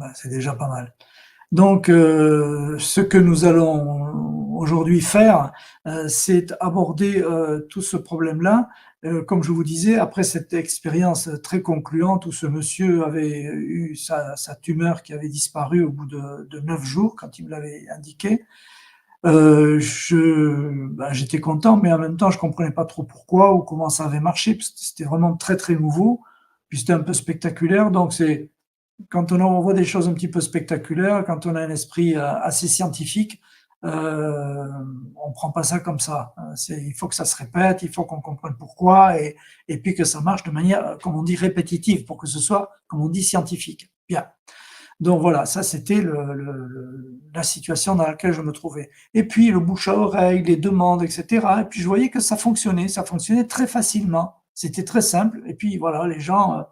bah, c'est déjà pas mal. Donc, ce que nous allons aujourd'hui faire, c'est aborder tout ce problème-là. Comme je vous disais, après cette expérience très concluante où ce monsieur avait eu sa tumeur qui avait disparu au bout de 9 jours, quand il me l'avait indiqué, j'étais content, mais en même temps, je comprenais pas trop pourquoi ou comment ça avait marché, parce que c'était vraiment très, très nouveau, puis c'était un peu spectaculaire. Donc c'est quand on voit des choses un petit peu spectaculaires, quand on a un esprit assez scientifique, on prend pas ça comme ça. Il faut que ça se répète, il faut qu'on comprenne pourquoi, et puis que ça marche de manière, comme on dit, répétitive, pour que ce soit, comme on dit, scientifique. Bien. Donc voilà, ça c'était la situation dans laquelle je me trouvais. Et puis le bouche à oreille, les demandes, etc. Et puis je voyais que ça fonctionnait très facilement. C'était très simple. Et puis voilà, les gens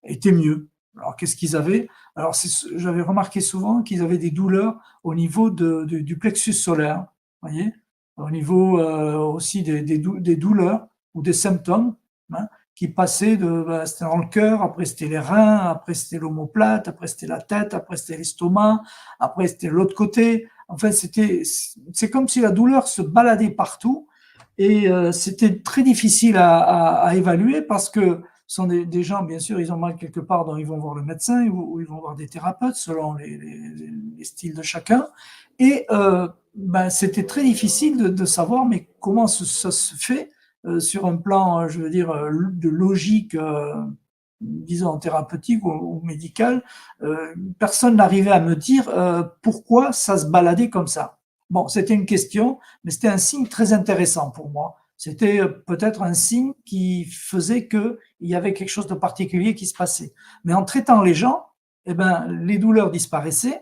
étaient mieux. Alors qu'est-ce qu'ils avaient? Alors j'avais remarqué souvent qu'ils avaient des douleurs au niveau du plexus solaire, vous voyez, au niveau aussi des douleurs ou des symptômes, hein, qui passaient c'était dans le cœur, après c'était les reins, après c'était l'omoplate, après c'était la tête, après c'était l'estomac, après c'était l'autre côté. Enfin, c'est comme si la douleur se baladait partout et c'était très difficile à évaluer parce que ce sont des gens, bien sûr, ils ont mal quelque part, donc ils vont voir le médecin ou ils vont voir des thérapeutes selon les styles de chacun. Et ben, c'était très difficile de savoir, mais comment ça se fait sur un plan, je veux dire, de logique, disons, thérapeutique ou médical. Personne n'arrivait à me dire pourquoi ça se baladait comme ça. Bon, c'était une question, mais c'était un signe très intéressant pour moi. C'était peut-être un signe qui faisait qu'il y avait quelque chose de particulier qui se passait. Mais en traitant les gens, eh ben, les douleurs disparaissaient,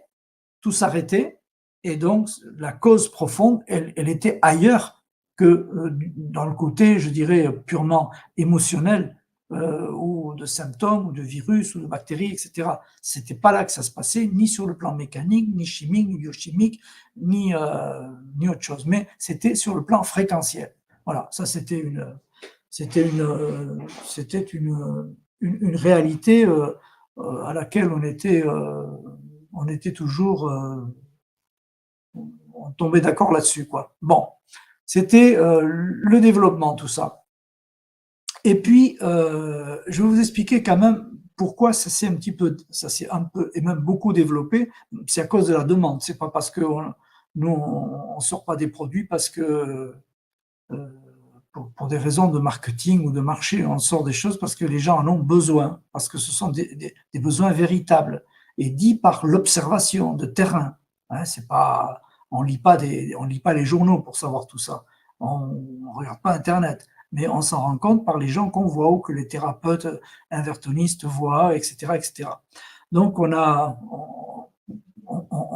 tout s'arrêtait, et donc la cause profonde, elle était ailleurs que dans le côté, je dirais, purement émotionnel, ou de symptômes, ou de virus, ou de bactéries, etc. C'était pas là que ça se passait, ni sur le plan mécanique, ni chimique, ni biochimique, ni autre chose, mais c'était sur le plan fréquentiel. Voilà, ça c'était une réalité à laquelle on était toujours, on tombait d'accord là-dessus, quoi. Bon, c'était le développement, tout ça. Et puis, je vais vous expliquer quand même pourquoi ça s'est un peu et même beaucoup développé. C'est à cause de la demande. C'est pas parce que nous on sort pas des produits parce que euh, pour des raisons de marketing ou de marché, on sort des choses parce que les gens en ont besoin, parce que ce sont des besoins véritables et dits par l'observation de terrain. Hein, c'est pas, on lit pas les journaux pour savoir tout ça. On regarde pas Internet, mais on s'en rend compte par les gens qu'on voit ou que les thérapeutes invertonistes voient, etc., etc. Donc on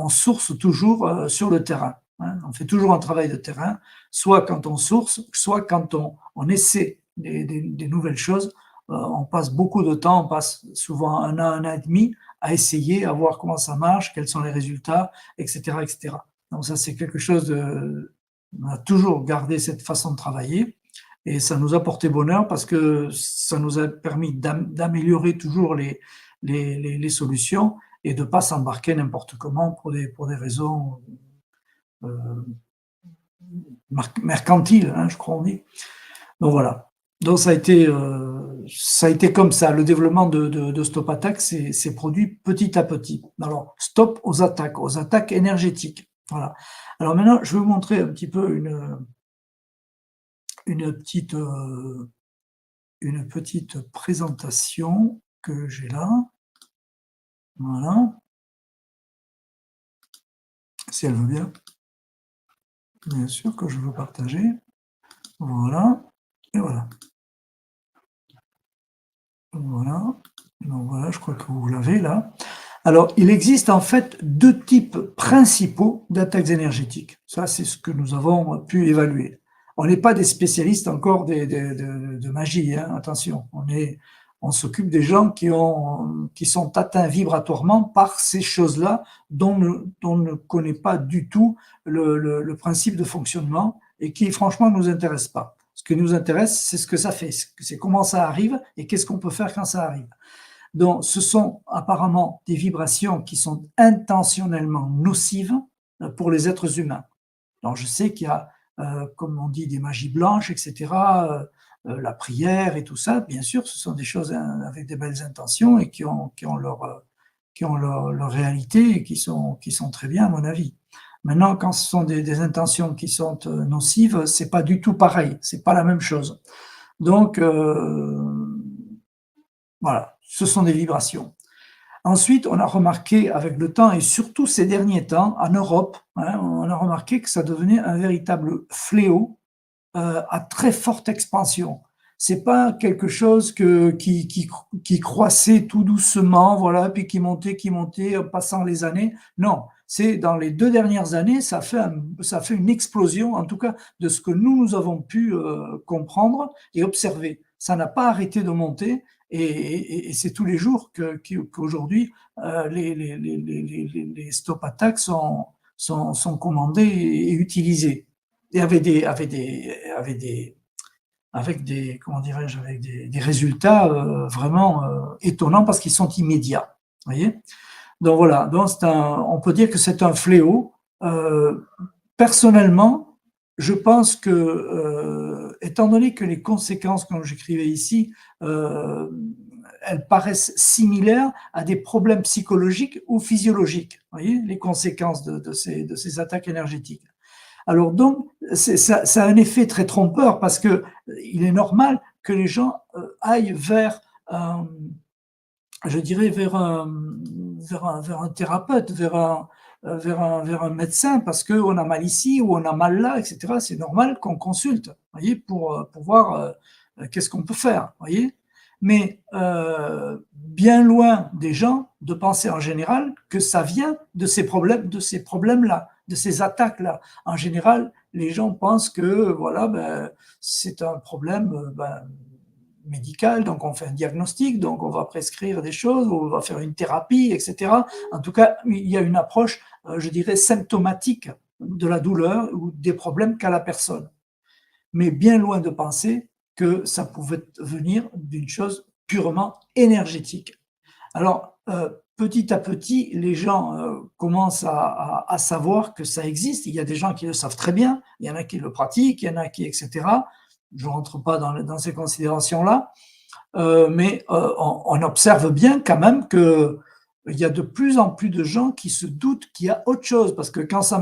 source toujours sur le terrain. Hein, on fait toujours un travail de terrain, soit quand on source, soit quand on essaie des nouvelles choses. On passe beaucoup de temps, on passe souvent un an et demi à essayer, à voir comment ça marche, quels sont les résultats, etc., etc. Donc ça, c'est quelque chose on a toujours gardé cette façon de travailler et ça nous a porté bonheur parce que ça nous a permis d'améliorer toujours les solutions et de ne pas s'embarquer n'importe comment pour des raisons euh, mercantiles, hein, je crois on dit. Donc voilà. Donc ça a été comme ça. Le développement de Stop Attack s'est produit petit à petit. Alors, stop aux attaques énergétiques. Voilà. Alors maintenant, je vais vous montrer un petit peu une petite, euh, une petite présentation que j'ai là. Voilà. Si elle veut bien. Bien sûr que je veux partager. Voilà. Et voilà. Voilà. Donc voilà, je crois que vous l'avez là. Alors, il existe en fait deux types principaux d'attaques énergétiques. Ça, c'est ce que nous avons pu évaluer. On n'est pas des spécialistes encore de magie, hein, attention. On s'occupe des gens qui sont atteints vibratoirement par ces choses-là dont on ne connaît pas du tout le principe de fonctionnement et qui, franchement, ne nous intéresse pas. Ce qui nous intéresse, c'est ce que ça fait, c'est comment ça arrive et qu'est-ce qu'on peut faire quand ça arrive. Donc, ce sont apparemment des vibrations qui sont intentionnellement nocives pour les êtres humains. Alors, je sais qu'il y a, comme on dit, des magies blanches, etc., la prière et tout ça. Bien sûr, ce sont des choses avec des belles intentions et qui ont leur réalité et qui sont très bien, à mon avis. Maintenant, quand ce sont des intentions qui sont nocives, c'est pas du tout pareil, c'est pas la même chose. Donc, voilà, ce sont des vibrations. Ensuite, on a remarqué avec le temps et surtout ces derniers temps, en Europe, hein, on a remarqué que ça devenait un véritable fléau à très forte expansion. C'est pas quelque chose qui croissait tout doucement, voilà, puis qui montait en passant les années. Non, c'est dans les 2 dernières années, ça fait une explosion, en tout cas de ce que nous avons pu comprendre et observer. Ça n'a pas arrêté de monter et c'est tous les jours qu'aujourd'hui les stop attacks sont commandés et utilisés et avec des comment dirais-je, avec des résultats vraiment étonnants parce qu'ils sont immédiats. Vous voyez. Donc voilà, donc on peut dire que c'est un fléau. Personnellement, je pense que, étant donné que les conséquences, comme j'écrivais ici, euh, elles paraissent similaires à des problèmes psychologiques ou physiologiques. Vous voyez, les conséquences de ces attaques énergétiques. Alors donc, ça a un effet très trompeur parce que il est normal que les gens aillent vers, je dirais, vers un thérapeute, vers un médecin parce qu'on a mal ici ou on a mal là, etc. C'est normal qu'on consulte, voyez, pour voir qu'est-ce qu'on peut faire, voyez. Mais bien loin des gens de penser en général que ça vient de ces problèmes-là, de ces attaques-là. En général, les gens pensent que voilà, ben, c'est un problème ben, médical, donc on fait un diagnostic, donc on va prescrire des choses, on va faire une thérapie, etc. En tout cas, il y a une approche, je dirais, symptomatique de la douleur ou des problèmes qu'a la personne. Mais bien loin de penser que ça pouvait venir d'une chose purement énergétique. Alors, petit à petit, les gens commencent à savoir que ça existe. Il y a des gens qui le savent très bien, il y en a qui le pratiquent, il y en a qui, etc. Je ne rentre pas dans ces considérations-là, mais on observe bien quand même que il y a de plus en plus de gens qui se doutent qu'il y a autre chose, parce que quand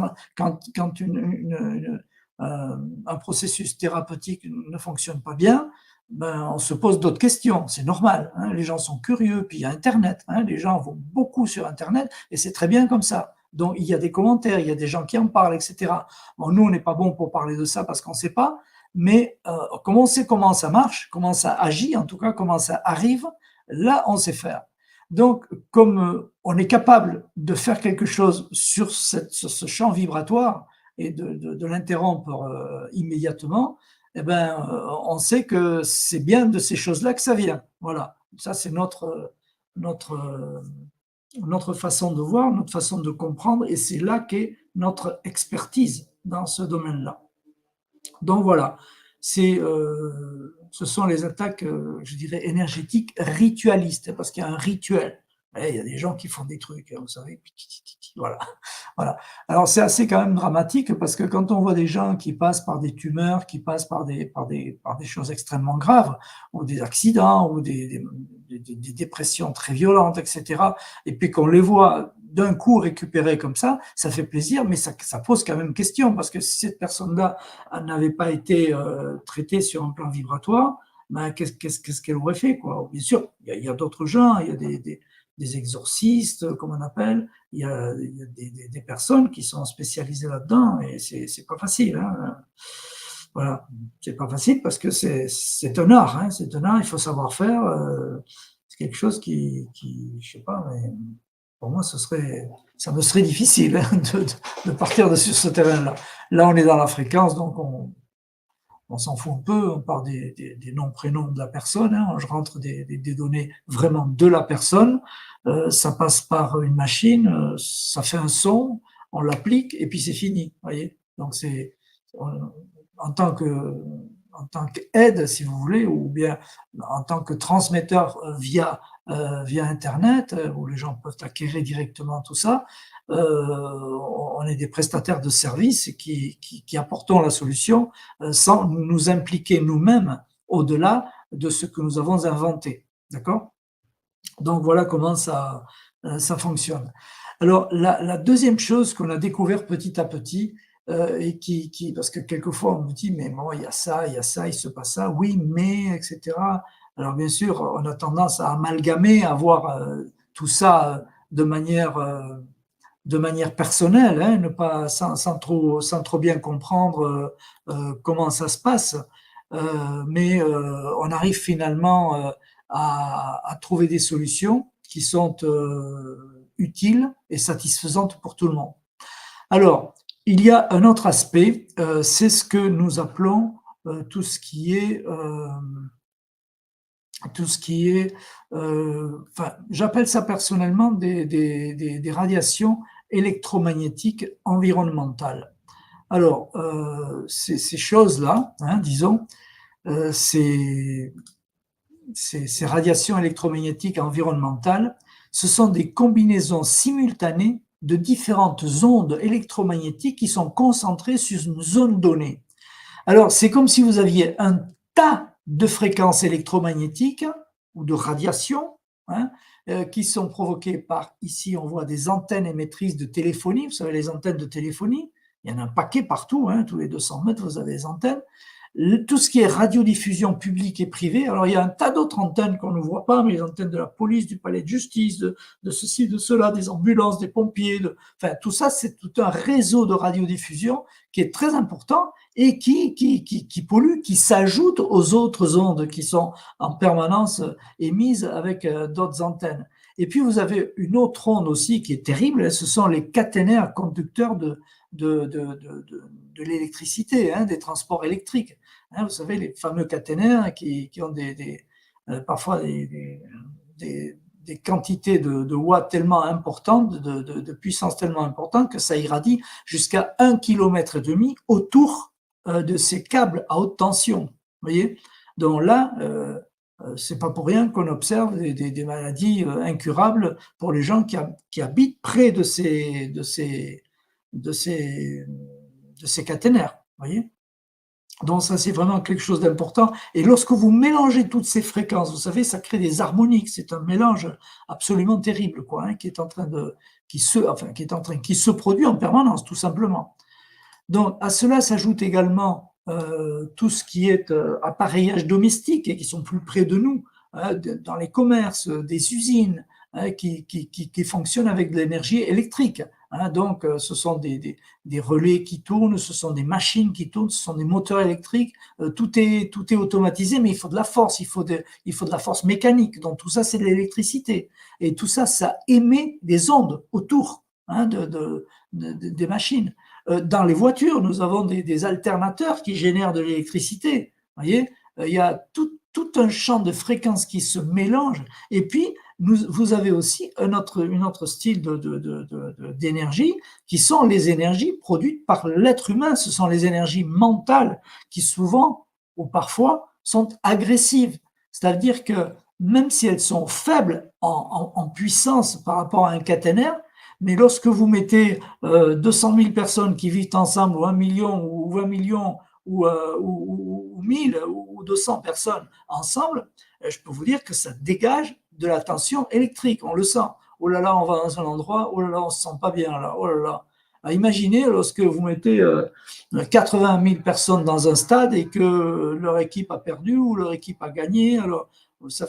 un processus thérapeutique ne fonctionne pas bien, ben, on se pose d'autres questions, c'est normal, hein, les gens sont curieux, puis il y a Internet, hein, les gens vont beaucoup sur Internet, et c'est très bien comme ça. Donc il y a des commentaires, il y a des gens qui en parlent, etc. Bon, nous, on n'est pas bon pour parler de ça parce qu'on ne sait pas, mais comme on sait comment ça marche, comment ça agit, en tout cas comment ça arrive, là, on sait faire. Donc, comme on est capable de faire quelque chose sur ce champ vibratoire et de l'interrompre immédiatement, eh ben, on sait que c'est bien de ces choses-là que ça vient. Voilà, ça c'est notre, notre façon de voir, notre façon de comprendre, et c'est là qu'est notre expertise dans ce domaine-là. Donc voilà, ce sont les attaques, je dirais, énergétiques ritualistes, parce qu'il y a un rituel. Il y a des gens qui font des trucs, vous savez, voilà. Voilà. Alors c'est assez quand même dramatique parce que quand on voit des gens qui passent par des tumeurs, qui passent par des choses extrêmement graves, ou des accidents, ou des dépressions très violentes, etc., et puis qu'on les voit d'un coup récupérer comme ça fait plaisir, mais ça pose quand même question parce que si cette personne-là n'avait pas été traitée sur un plan vibratoire, ben, qu'est-ce qu'elle aurait fait, quoi. Bien sûr, il y a d'autres gens, il y a des exorcistes, comme on appelle, il y a des personnes qui sont spécialisées là-dedans et c'est pas facile. Hein. Voilà, c'est pas facile parce que c'est un art, hein, c'est un art, il faut savoir faire. C'est quelque chose je sais pas, mais pour moi, ça me serait difficile hein, de partir sur ce terrain-là. Là, on est dans la fréquence, donc on s'en fout un peu, on parle des noms, prénoms de la personne, hein, je rentre des données vraiment de la personne, ça passe par une machine, ça fait un son, on l'applique et puis c'est fini, voyez. Donc en tant que en tant qu'aide, si vous voulez, ou bien en tant que transmetteur via via Internet, où les gens peuvent acquérir directement tout ça. On est des prestataires de services qui apportons la solution sans nous impliquer nous-mêmes au-delà de ce que nous avons inventé. D'accord? Donc voilà comment ça fonctionne. Alors la deuxième chose qu'on a découvert petit à petit, et qui parce que quelquefois on me dit: «Mais bon, il y a ça, il y a ça, il se passe ça». Oui, mais et cetera. Alors bien sûr, on a tendance à amalgamer, à voir, tout ça, de manière personnelle, hein, ne pas sans trop bien comprendre, comment ça se passe. Mais on arrive finalement, à trouver des solutions qui sont, utiles et satisfaisantes pour tout le monde. Alors, il y a un autre aspect, c'est ce que nous appelons, tout ce qui est, enfin, j'appelle ça personnellement des radiations électromagnétiques environnementales. Alors, ces choses-là, hein, disons, ces ces radiations électromagnétiques environnementales, ce sont des combinaisons simultanées de différentes ondes électromagnétiques qui sont concentrées sur une zone donnée. Alors, c'est comme si vous aviez un tas de fréquences électromagnétiques ou de radiations, hein, qui sont provoquées par, ici on voit des antennes émettrices de téléphonie, vous savez les antennes de téléphonie, il y en a un paquet partout, hein, tous les 200 mètres vous avez des antennes. Tout ce qui est radiodiffusion publique et privée, alors il y a un tas d'autres antennes qu'on ne voit pas, mais les antennes de la police, du palais de justice, de ceci, de cela, des ambulances, des pompiers, enfin tout ça c'est tout un réseau de radiodiffusion qui est très important et qui pollue, qui s'ajoute aux autres ondes qui sont en permanence émises avec d'autres antennes. Et puis vous avez une autre onde aussi qui est terrible, ce sont les caténaires conducteurs de l'électricité, hein, des transports électriques. Hein, vous savez, les fameux caténaires qui ont parfois des quantités de watts tellement importantes, de puissance tellement importante que ça irradie jusqu'à 1,5 km autour de ces câbles à haute tension. Vous voyez? Donc là, c'est pas pour rien qu'on observe des maladies incurables pour les gens qui habitent près de ces, de ces caténaires. Vous voyez? Donc ça, c'est vraiment quelque chose d'important. Et lorsque vous mélangez toutes ces fréquences, vous savez, ça crée des harmoniques. C'est un mélange absolument terrible, quoi, hein, qui se produit en permanence, tout simplement. Donc à cela s'ajoute également tout ce qui est appareillage domestique et qui sont plus près de nous, hein, dans les commerces, des usines, hein, qui fonctionnent avec de l'énergie électrique. Hein, donc, ce sont des relais qui tournent, ce sont des machines qui tournent, ce sont des moteurs électriques. Tout est automatisé, mais il faut de la force, il faut de la force mécanique. Donc, tout ça, c'est de l'électricité. Et tout ça, ça émet des ondes autour, hein, des machines. Dans les voitures, nous avons des alternateurs qui génèrent de l'électricité. Vous voyez, il y a tout un champ de fréquences qui se mélange. Et puis, vous avez aussi une autre style d'énergie, qui sont les énergies produites par l'être humain. Ce sont les énergies mentales qui souvent, ou parfois, sont agressives. C'est-à-dire que même si elles sont faibles en puissance par rapport à un caténaire, mais lorsque vous mettez 200 000 personnes qui vivent ensemble, ou 1 million, ou 20 millions, ou 1000, ou 200 personnes ensemble, je peux vous dire que ça dégage de la tension électrique, on le sent. Oh là là, on va dans un endroit, oh là là, on se sent pas bien là, oh là là. Alors imaginez lorsque vous mettez 80 000 personnes dans un stade et que leur équipe a perdu ou leur équipe a gagné, alors ça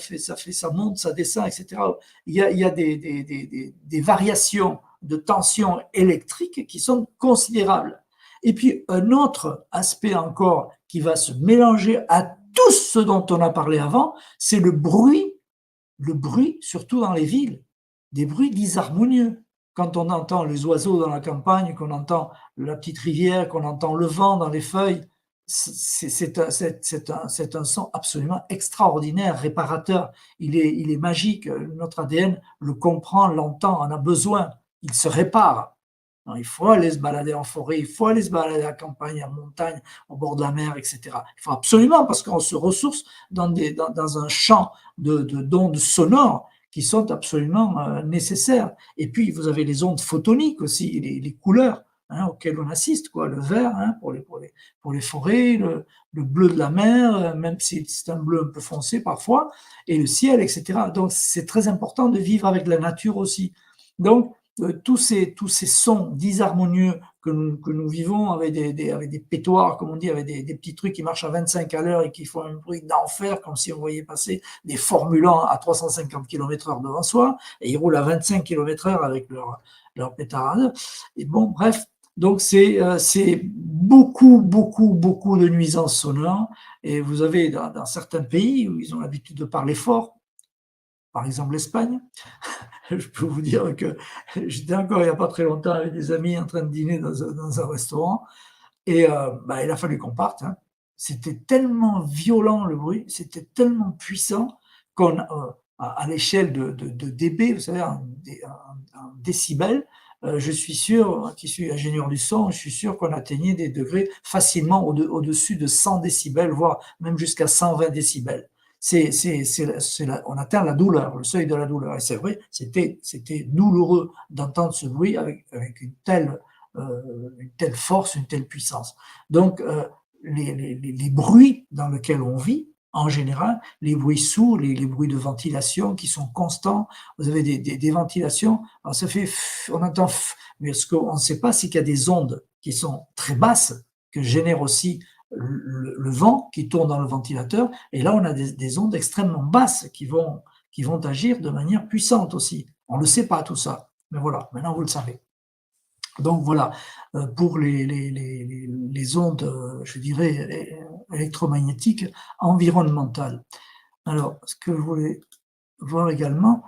monte, ça descend, etc. Il y a des variations de tension électrique qui sont considérables. Et puis un autre aspect encore qui va se mélanger à tout ce dont on a parlé avant, c'est le bruit, surtout dans les villes, des bruits disharmonieux. Quand on entend les oiseaux dans la campagne, qu'on entend la petite rivière, qu'on entend le vent dans les feuilles, c'est un son absolument extraordinaire, réparateur. Il est magique. Notre ADN le comprend, l'entend, en a besoin. Il se répare. Non, il faut aller se balader en forêt, il faut aller se balader à la campagne, en montagne, au bord de la mer, etc. Il faut absolument, parce qu'on se ressource dans un champ d'ondes sonores qui sont absolument nécessaires. Et puis, vous avez les ondes photoniques aussi, les couleurs hein, auxquelles on assiste, quoi. Le vert hein, pour les forêts, le bleu de la mer, même si c'est un bleu un peu foncé parfois, et le ciel, etc. Donc, c'est très important de vivre avec la nature aussi. Donc, tous ces sons disharmonieux que nous vivons avec avec des pétoires, comme on dit, avec des petits trucs qui marchent à 25 à l'heure et qui font un bruit d'enfer, comme si on voyait passer des Formule 1 à 350 km/h devant soi, et ils roulent à 25 km/h avec leur pétarade. Et bon, bref, donc c'est beaucoup, beaucoup, beaucoup de nuisances sonores. Et vous avez dans certains pays où ils ont l'habitude de parler fort, par exemple l'Espagne, je peux vous dire que j'étais encore il n'y a pas très longtemps avec des amis en train de dîner dans un restaurant et bah, il a fallu qu'on parte, hein. C'était tellement violent le bruit, c'était tellement puissant qu'on à l'échelle de dB, vous savez, un décibel, je suis sûr, qui suis ingénieur du son, je suis sûr qu'on atteignait des degrés facilement au-dessus de 100 décibels, voire même jusqu'à 120 décibels. On atteint la douleur, le seuil de la douleur. Et c'est vrai, c'était douloureux d'entendre ce bruit avec une telle force, une telle puissance. Donc, les bruits dans lesquels on vit, en général, les bruits sourds, les bruits de ventilation qui sont constants, vous avez des ventilations, alors ça fait, on entend, mais ce qu'on ne sait pas, c'est qu'il y a des ondes qui sont très basses, que génère aussi le vent qui tourne dans le ventilateur, et là on a des ondes extrêmement basses qui vont agir de manière puissante aussi. On ne le sait pas tout ça, mais voilà, maintenant vous le savez. Donc voilà, pour les ondes, je dirais, électromagnétiques environnementales. Alors, ce que je voulais voir également,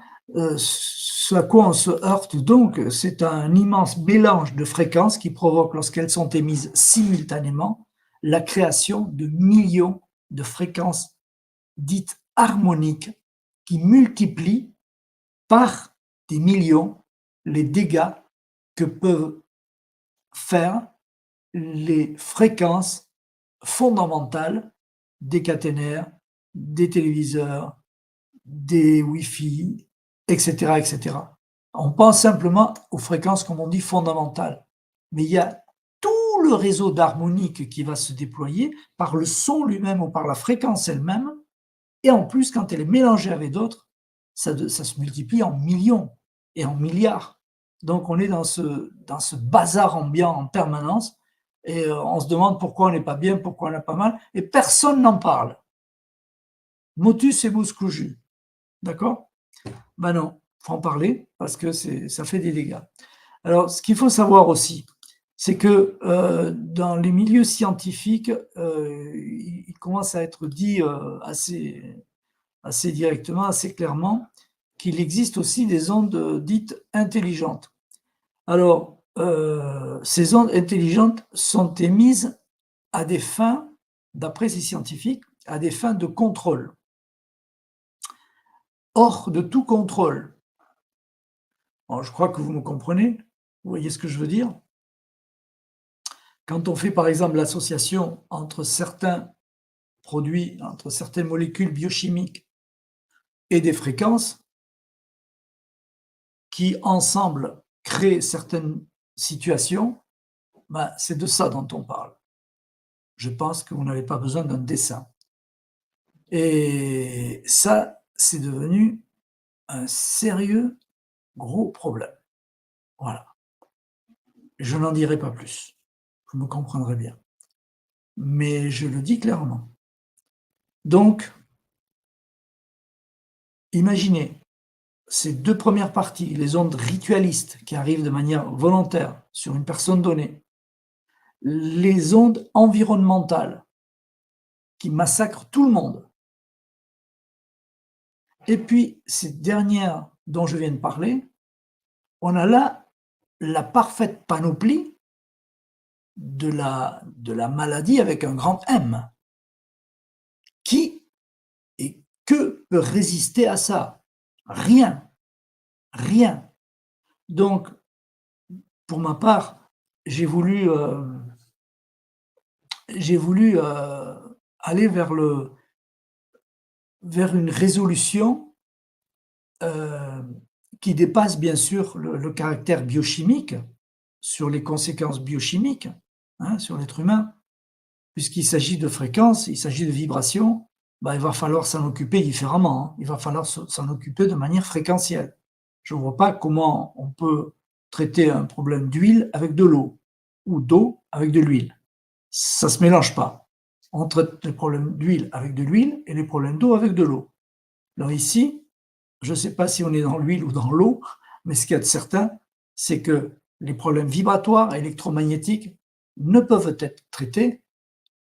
ce à quoi on se heurte donc, c'est un immense mélange de fréquences qui provoque, lorsqu'elles sont émises simultanément, la création de millions de fréquences dites harmoniques qui multiplient par des millions les dégâts que peuvent faire les fréquences fondamentales des caténaires, des téléviseurs, des Wi-Fi, etc., etc. On pense simplement aux fréquences, comme on dit, fondamentales. Mais il y a tout le réseau d'harmonique qui va se déployer par le son lui-même ou par la fréquence elle-même. Et en plus, quand elle est mélangée avec d'autres, ça se multiplie en millions et en milliards. Donc on est dans ce bazar ambiant en permanence et on se demande pourquoi on n'est pas bien, pourquoi on a pas mal, et personne n'en parle. Motus et Bouscouju. D'accord? Ben non, il faut en parler parce que ça fait des dégâts. Alors, ce qu'il faut savoir aussi, c'est que dans les milieux scientifiques, il commence à être dit assez directement, assez clairement, qu'il existe aussi des ondes dites intelligentes. Alors, ces ondes intelligentes sont émises à des fins, d'après ces scientifiques, à des fins de contrôle. Hors de tout contrôle. Alors, je crois que vous me comprenez, vous voyez ce que je veux dire? Quand on fait par exemple l'association entre certains produits, entre certaines molécules biochimiques et des fréquences qui ensemble créent certaines situations, ben, c'est de ça dont on parle. Je pense que vous n'avez pas besoin d'un dessin. Et ça, c'est devenu un sérieux gros problème. Voilà. Je n'en dirai pas plus. Vous me comprendrez bien. Mais je le dis clairement. Donc, imaginez ces deux premières parties, les ondes ritualistes qui arrivent de manière volontaire sur une personne donnée, les ondes environnementales qui massacrent tout le monde, et puis ces dernières dont je viens de parler, on a là la parfaite panoplie de la maladie avec un grand M. Qui et que peut résister à ça? Rien, rien. Donc, pour ma part, j'ai voulu aller vers une résolution euh, qui dépasse bien sûr le caractère biochimique, sur les conséquences biochimiques, hein, sur l'être humain. Puisqu'il s'agit de fréquences, il s'agit de vibrations, bah, il va falloir s'en occuper différemment, hein. Il va falloir s'en occuper de manière fréquentielle. Je ne vois pas comment on peut traiter un problème d'huile avec de l'eau ou d'eau avec de l'huile. Ça ne se mélange pas. On traite les problèmes d'huile avec de l'huile et les problèmes d'eau avec de l'eau. Alors ici, je ne sais pas si on est dans l'huile ou dans l'eau, mais ce qu'il y a de certain, c'est que les problèmes vibratoires, électromagnétiques, ne peuvent être traités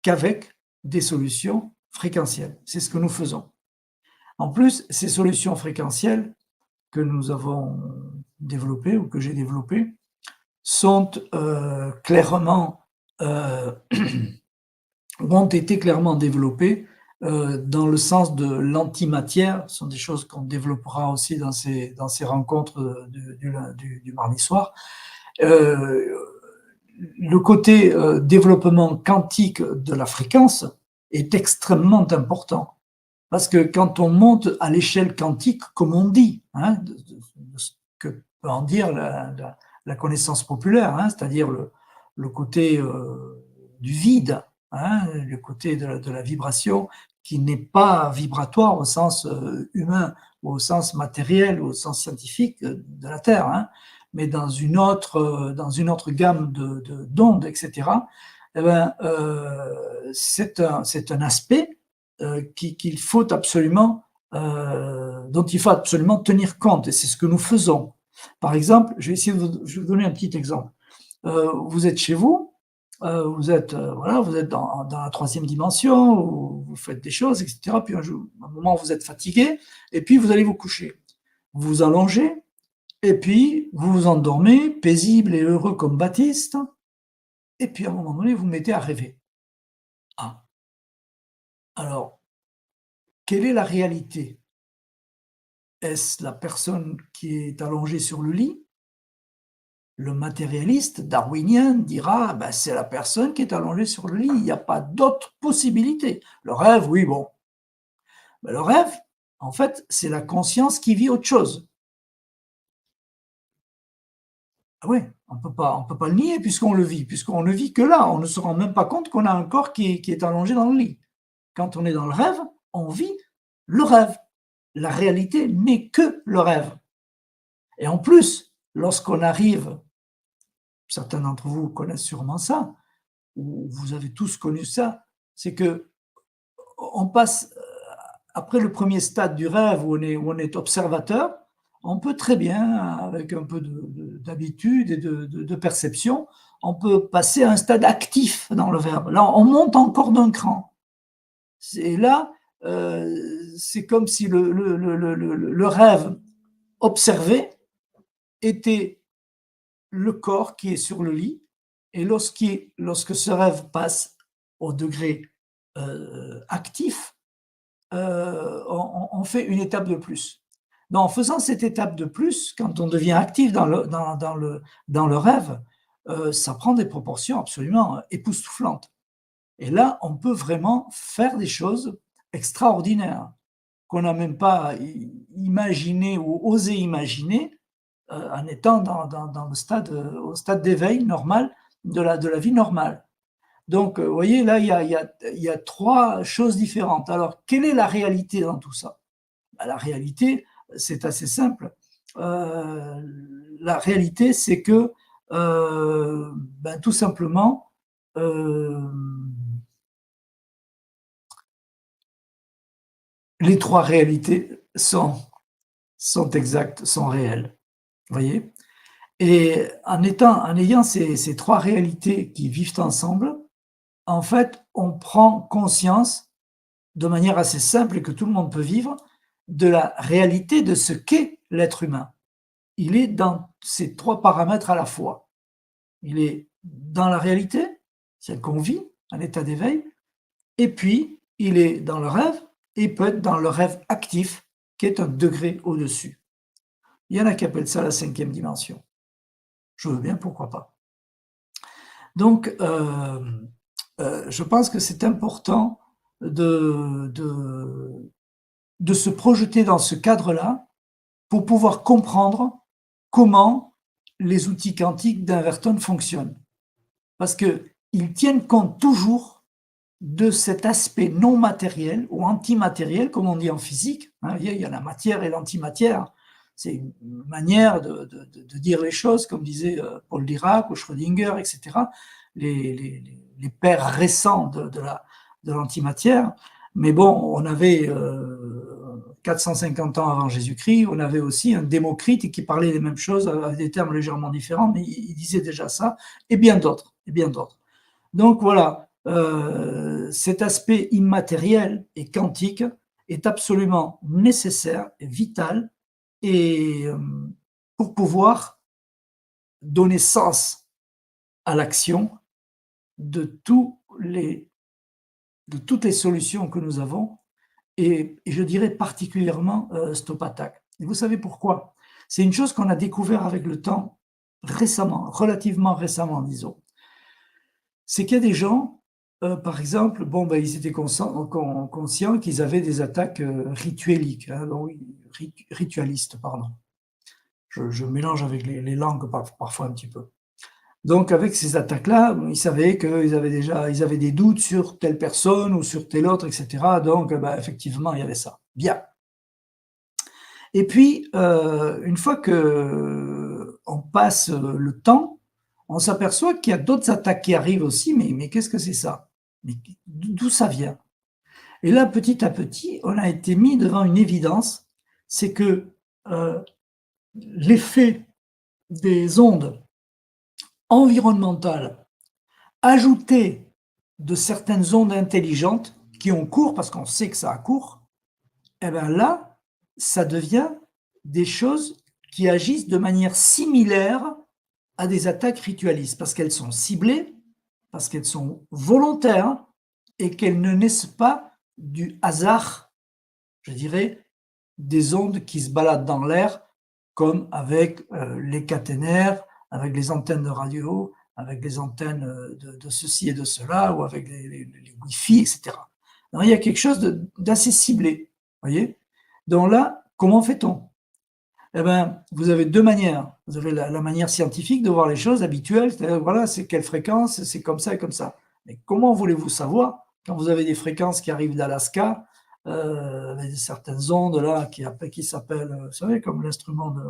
qu'avec des solutions fréquentielles. C'est ce que nous faisons. En plus, ces solutions fréquentielles que nous avons développées ou que j'ai développées sont clairement ont été clairement développées dans le sens de l'antimatière. Ce sont des choses qu'on développera aussi dans ces rencontres du mardi soir. Le côté développement quantique de la fréquence est extrêmement important. Parce que quand on monte à l'échelle quantique, comme on dit, hein, de ce que peut en dire la connaissance populaire, hein, c'est-à-dire le côté du vide, hein, le côté de la vibration qui n'est pas vibratoire au sens humain, ou au sens matériel, ou au sens scientifique de la Terre, hein, mais dans une autre gamme d'ondes, etc. Eh ben, c'est un aspect qu'il faut absolument, dont il faut absolument tenir compte, et c'est ce que nous faisons. Par exemple, je vais vous donner un petit exemple. Vous êtes chez vous, vous êtes dans la troisième dimension, vous faites des choses, etc. Puis à un moment, vous êtes fatigué, et puis vous allez vous coucher. Vous vous allongez, et puis vous vous endormez, paisible et heureux comme Baptiste, et puis à un moment donné, vous vous mettez à rêver. Ah, alors, quelle est la réalité? Est-ce la personne qui est allongée sur le lit? Le matérialiste darwinien dira ben, c'est la personne qui est allongée sur le lit, il n'y a pas d'autre possibilité. Le rêve, oui, bon. Mais le rêve, en fait, c'est la conscience qui vit autre chose. Ah oui, on peut pas le nier puisqu'on le vit que là. On ne se rend même pas compte qu'on a un corps qui est allongé dans le lit. Quand on est dans le rêve, on vit le rêve. La réalité n'est que le rêve. Et en plus, lorsqu'on arrive, certains d'entre vous connaissent sûrement ça, ou vous avez tous connu ça, c'est que on passe après le premier stade du rêve où on est observateur, on peut très bien, avec un peu d'habitude et de perception, on peut passer à un stade actif dans le rêve. Là, on monte encore d'un cran. Et là, c'est comme si le rêve observé était le corps qui est sur le lit, et lorsque ce rêve passe au degré actif, on fait une étape de plus. Donc, en faisant cette étape de plus, quand on devient actif dans le rêve, ça prend des proportions absolument époustouflantes. Et là, on peut vraiment faire des choses extraordinaires qu'on n'a même pas imaginé ou osé imaginer en étant dans le au stade d'éveil normal de la vie normale. Donc, vous voyez, là, il y a trois choses différentes. Alors, quelle est la réalité dans tout ça? La réalité, c'est assez simple. La réalité, c'est que, tout simplement, les trois réalités sont exactes, sont réelles. Vous voyez? Et en ayant ces trois réalités qui vivent ensemble, en fait, on prend conscience de manière assez simple et que tout le monde peut vivre de la réalité de ce qu'est l'être humain. Il est dans ces trois paramètres à la fois. Il est dans la réalité, celle qu'on vit, un état d'éveil, et puis il est dans le rêve, et peut être dans le rêve actif, qui est un degré au-dessus. Il y en a qui appellent ça la cinquième dimension. Je veux bien, pourquoi pas. Donc, je pense que c'est important de se projeter dans ce cadre-là pour pouvoir comprendre comment les outils quantiques d'Inverton fonctionnent. Parce qu'ils tiennent compte toujours de cet aspect non matériel ou antimatériel, comme on dit en physique. Hein, il y a la matière et l'antimatière. C'est une manière de dire les choses, comme disait Paul Dirac ou Schrödinger, etc. Les pères récents de l'antimatière. Mais bon, on avait 450 ans avant Jésus-Christ, on avait aussi un Démocrite qui parlait des mêmes choses avec des termes légèrement différents, mais il disait déjà ça, et bien d'autres, et bien d'autres. Donc voilà, cet aspect immatériel et quantique est absolument nécessaire et vital et pour pouvoir donner sens à l'action de toutes les solutions que nous avons et je dirais particulièrement Stop Attack. Et vous savez pourquoi? C'est une chose qu'on a découvert avec le temps récemment, relativement récemment, disons. C'est qu'il y a des gens, par exemple, bon, ben, ils étaient conscients qu'ils avaient des attaques rituelliques, hein, donc, ritualistes, pardon. Je mélange avec les langues parfois un petit peu. Donc, avec ces attaques-là, ils savaient qu'ils avaient des doutes sur telle personne ou sur telle autre, etc. Donc, ben, effectivement, il y avait ça. Bien. Et puis, une fois qu'on passe le temps, on s'aperçoit qu'il y a d'autres attaques qui arrivent aussi, mais qu'est-ce que c'est ça? Mais d'où ça vient? Et là, petit à petit, on a été mis devant une évidence, c'est que l'effet des ondes environnementales ajoutées de certaines ondes intelligentes qui ont cours, parce qu'on sait que ça a cours, et bien là, ça devient des choses qui agissent de manière similaire à des attaques ritualistes, parce qu'elles sont ciblées, parce qu'elles sont volontaires et qu'elles ne naissent pas du hasard, je dirais, des ondes qui se baladent dans l'air, comme avec les caténaires, avec les antennes de radio, avec les antennes de ceci et de cela, ou avec les Wi-Fi, etc. Alors, il y a quelque chose d'assez ciblé, voyez. Donc là, comment fait-on? Eh bien, vous avez deux manières. Vous avez la manière scientifique de voir les choses habituelles, c'est-à-dire, voilà, c'est quelle fréquence, c'est comme ça et comme ça. Mais comment voulez-vous savoir quand vous avez des fréquences qui arrivent d'Alaska, avec certaines ondes là qui s'appellent, vous savez, comme l'instrument de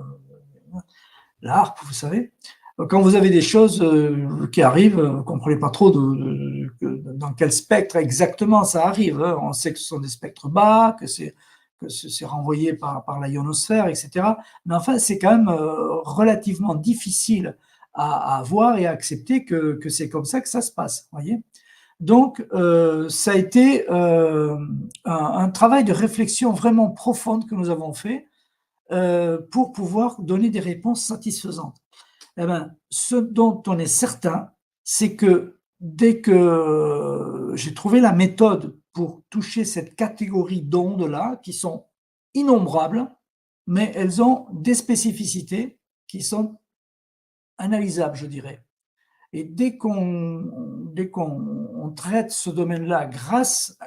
la harpe, vous savez. Quand vous avez des choses qui arrivent, vous ne comprenez pas trop dans quel spectre exactement ça arrive. Hein. On sait que ce sont des spectres bas, que c'est renvoyé par la ionosphère, etc. Mais enfin, c'est quand même relativement difficile à voir et à accepter que c'est comme ça que ça se passe. Voyez. Donc, ça a été un travail de réflexion vraiment profonde que nous avons fait pour pouvoir donner des réponses satisfaisantes. Eh ben, ce dont on est certain, c'est que dès que j'ai trouvé la méthode pour toucher cette catégorie d'ondes-là, qui sont innombrables, mais elles ont des spécificités qui sont analysables, je dirais. Et dès qu'on traite ce domaine-là grâce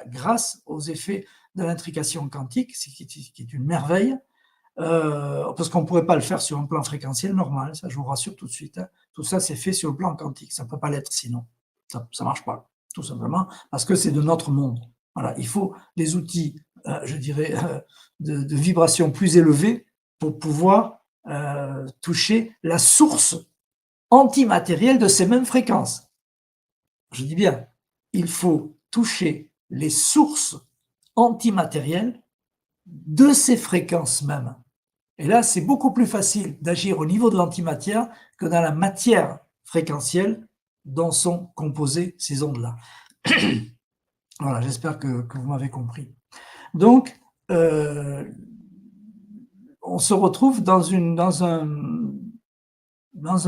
aux effets de l'intrication quantique, qui est une merveille, parce qu'on ne pourrait pas le faire sur un plan fréquentiel normal, ça je vous rassure tout de suite. Hein. Tout ça, c'est fait sur le plan quantique, ça ne peut pas l'être sinon. Ça ne marche pas, tout simplement, parce que c'est de notre monde. Voilà, il faut des outils, je dirais, de vibration plus élevées pour pouvoir toucher la source antimatérielle de ces mêmes fréquences. Je dis bien, il faut toucher les sources antimatérielles de ces fréquences mêmes. Et là, c'est beaucoup plus facile d'agir au niveau de l'antimatière que dans la matière fréquentielle dont sont composées ces ondes-là. Voilà, j'espère que vous m'avez compris. Donc, on se retrouve dans un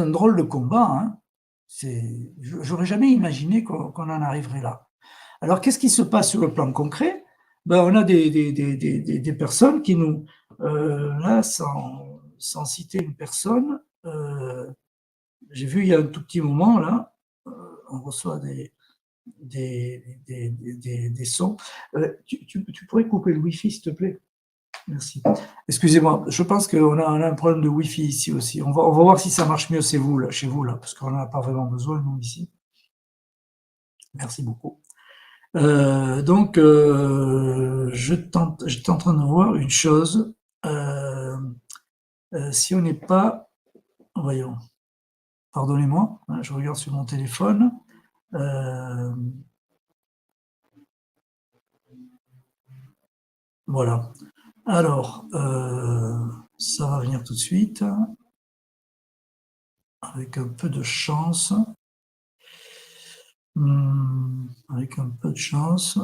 drôle de combat. Hein. J'aurais jamais imaginé qu'on en arriverait là. Alors, qu'est-ce qui se passe sur le plan concret? Ben, on a des personnes qui nous, là, sans citer une personne, j'ai vu il y a un tout petit moment, là, on reçoit des sons. Tu pourrais couper le Wi-Fi, s'il te plaît? Merci. Excusez-moi, je pense qu'on a un problème de Wi-Fi ici aussi. On va voir si ça marche mieux chez vous, là, parce qu'on n'en a pas vraiment besoin, nous, ici. Merci beaucoup. Donc, j'étais en train de voir une chose. Euh, si on n'est pas, voyons, pardonnez-moi, hein, je regarde sur mon téléphone. Euh, voilà. Alors, ça va venir tout de suite, avec un peu de chance. Avec un peu de chance.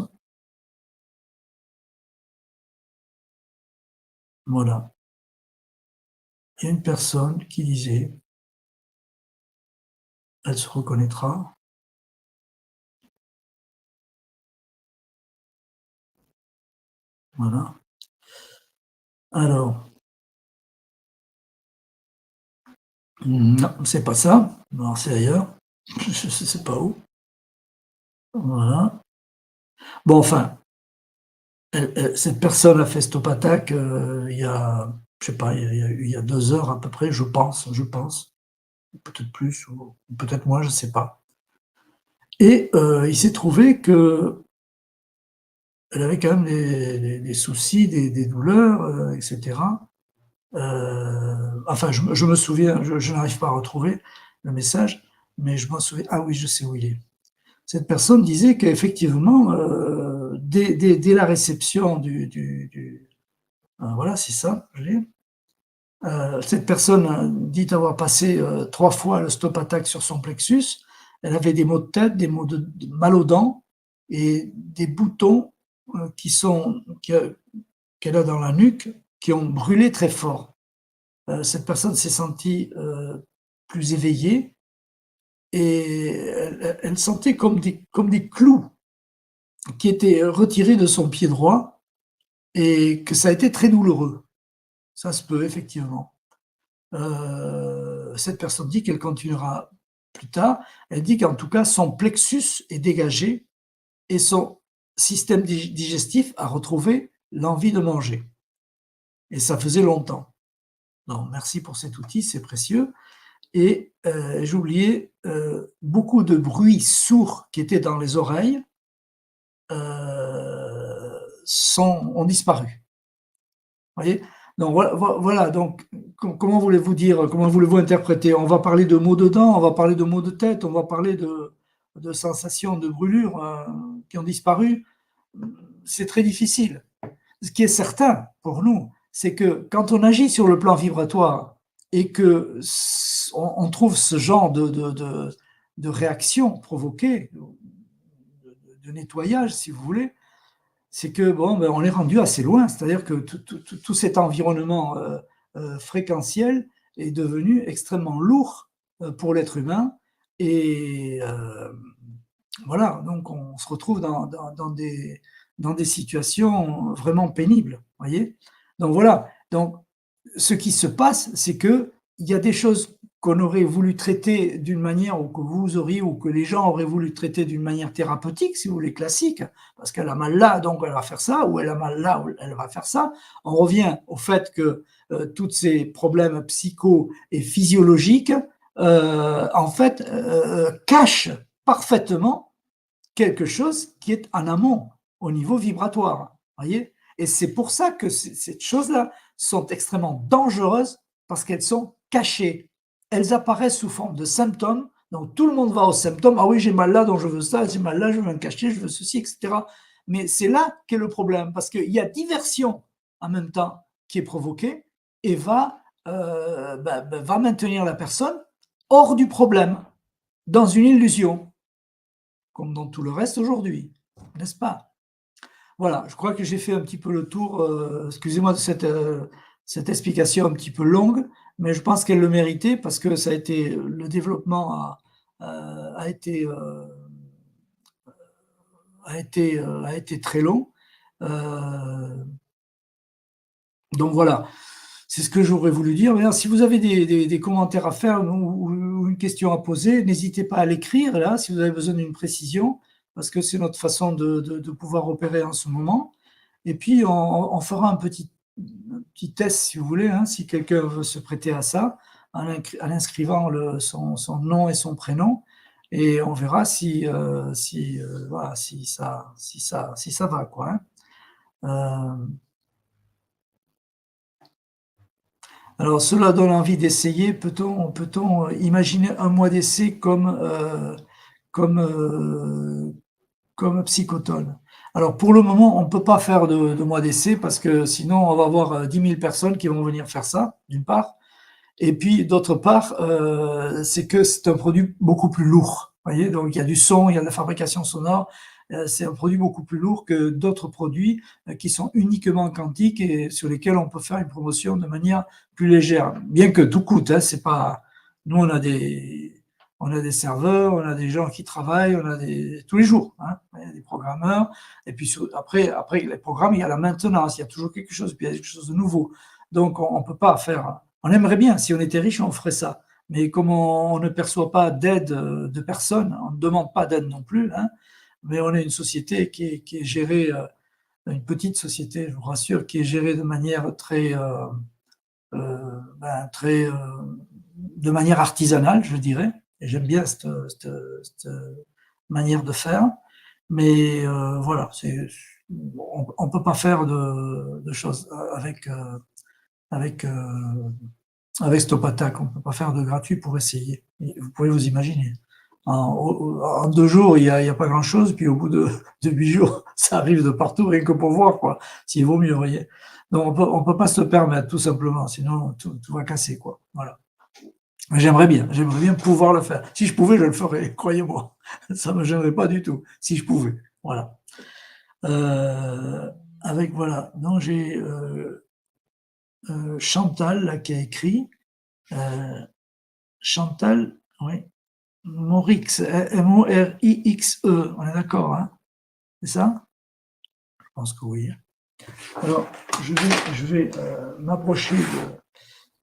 Voilà. Il y a une personne qui disait, elle se reconnaîtra. Voilà. Alors, non, c'est pas ça. Non, c'est ailleurs. Je sais pas où. Voilà. Bon, enfin, cette personne a fait stop attack il y a, je sais pas, il y a 2 heures à peu près, je pense. Peut-être plus, ou peut-être moins, je sais pas. Et il s'est trouvé que elle avait quand même des soucis, des douleurs, etc. Enfin, je me souviens, je n'arrive pas à retrouver le message, mais je m'en souviens. Ah oui, je sais où il est. Cette personne disait qu'effectivement, dès la réception voilà, c'est ça, je l'ai. Cette personne dit avoir passé 3 fois le stop attack sur son plexus. Elle avait des maux de tête, des maux de mal aux dents et des boutons qu'elle a dans la nuque qui ont brûlé très fort. Cette personne s'est sentie plus éveillée et elle sentait comme des clous qui étaient retirés de son pied droit et que ça a été très douloureux. Ça se peut, effectivement. Cette personne dit qu'elle continuera plus tard. Elle dit qu'en tout cas, son plexus est dégagé et son système digestif a retrouvé l'envie de manger. Et ça faisait longtemps. Donc, merci pour cet outil, c'est précieux. Et j'ai oublié, beaucoup de bruits sourds qui étaient dans les oreilles ont disparu. Vous voyez? Donc voilà, donc comment voulez-vous dire, comment voulez-vous interpréter? On va parler de maux de dents, on va parler de maux de tête, on va parler de sensations de brûlure qui ont disparu. C'est très difficile. Ce qui est certain pour nous, c'est que quand on agit sur le plan vibratoire et que on trouve ce genre de réaction provoquée, de nettoyage, si vous voulez, c'est que bon, ben, on est rendu assez loin. C'est-à-dire que tout cet environnement fréquentiel est devenu extrêmement lourd pour l'être humain. Et voilà, donc on se retrouve dans des situations vraiment pénibles. Voyez. Donc voilà. Donc ce qui se passe, c'est que il y a des choses qu'on aurait voulu traiter d'une manière, ou que vous auriez, ou que les gens auraient voulu traiter d'une manière thérapeutique, si vous voulez, classique, parce qu'elle a mal là, donc elle va faire ça, ou elle a mal là, elle va faire ça. On revient au fait que tous ces problèmes psycho et physiologiques, en fait, cachent parfaitement quelque chose qui est en amont, au niveau vibratoire. Voyez. Et c'est pour ça que ces choses-là sont extrêmement dangereuses, parce qu'elles sont cachées. Elles apparaissent sous forme de symptômes. Donc tout le monde va aux symptômes. Ah oui, j'ai mal là, donc je veux ça. J'ai mal là, je veux me cacher, je veux ceci, etc. Mais c'est là qu'est le problème, parce qu'il y a diversion en même temps qui est provoquée et va maintenir la personne hors du problème, dans une illusion, comme dans tout le reste aujourd'hui, n'est-ce pas? Voilà, je crois que j'ai fait un petit peu le tour. Excusez-moi de cette explication un petit peu longue, mais je pense qu'elle le méritait, parce que ça a été, le développement a été, a été très long. Euh, donc voilà, c'est ce que j'aurais voulu dire. Mais si vous avez des commentaires à faire, ou une question à poser, n'hésitez pas à l'écrire là, si vous avez besoin d'une précision, parce que c'est notre façon de pouvoir opérer en ce moment. Et puis on fera un petit petit test, si vous voulez, hein, si quelqu'un veut se prêter à ça, en inscrivant son nom et son prénom, et on verra voilà, si ça va, quoi. Hein. Alors, cela donne envie d'essayer. Peut-on imaginer un mois d'essai comme Psychotone? Alors, pour le moment, on ne peut pas faire de mois d'essai parce que sinon, on va avoir 10 000 personnes qui vont venir faire ça, d'une part. Et puis, d'autre part, c'est que c'est un produit beaucoup plus lourd. Vous voyez, donc il y a du son, il y a de la fabrication sonore. C'est un produit beaucoup plus lourd que d'autres produits qui sont uniquement quantiques et sur lesquels on peut faire une promotion de manière plus légère. Bien que tout coûte, hein, c'est pas. Nous, on a des serveurs, on a des gens qui travaillent, on a tous les jours, hein, il y a des programmeurs. Et puis après les programmes, il y a la maintenance, il y a toujours quelque chose, puis il y a quelque chose de nouveau. Donc on peut pas faire. On aimerait bien, si on était riche, on ferait ça. Mais comme on ne perçoit pas d'aide de personne, on ne demande pas d'aide non plus, hein, mais on est une société qui est gérée, une petite société, je vous rassure, qui est gérée de manière très, de manière artisanale, je dirais. Et j'aime bien cette manière de faire. Mais voilà, on ne peut pas faire de choses avec Stopattac, on ne peut pas faire de gratuit pour essayer. Vous pouvez vous imaginer. En 2 jours, il y a pas grand-chose, puis au bout de 8 jours, ça arrive de partout, rien que pour voir, quoi. S'il vaut mieux, vous voyez. Donc on peut pas se le permettre, tout simplement, sinon tout va casser, quoi. Voilà. Mais j'aimerais bien pouvoir le faire. Si je pouvais, je le ferais, croyez-moi. Ça me gênerait pas du tout, si je pouvais. Voilà. Avec voilà, donc j'ai Chantal là, qui a écrit. Chantal, oui, Morix, Morixe, on est d'accord, hein? C'est ça? Je pense que oui. Alors, je vais m'approcher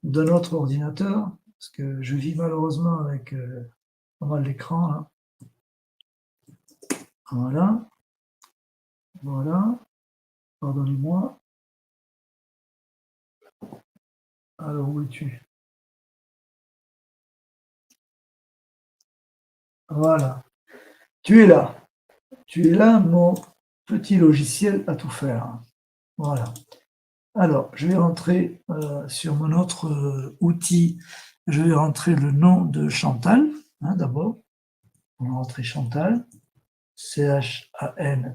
de notre ordinateur, parce que je vis malheureusement avec pas mal d'écran. Là. Voilà. Voilà. Pardonnez-moi. Alors, où es-tu? Voilà. Tu es là. Tu es là, mon petit logiciel à tout faire. Voilà. Alors, je vais rentrer sur mon autre outil. Je vais rentrer le nom de Chantal, hein, d'abord. On va rentrer Chantal, Chantal.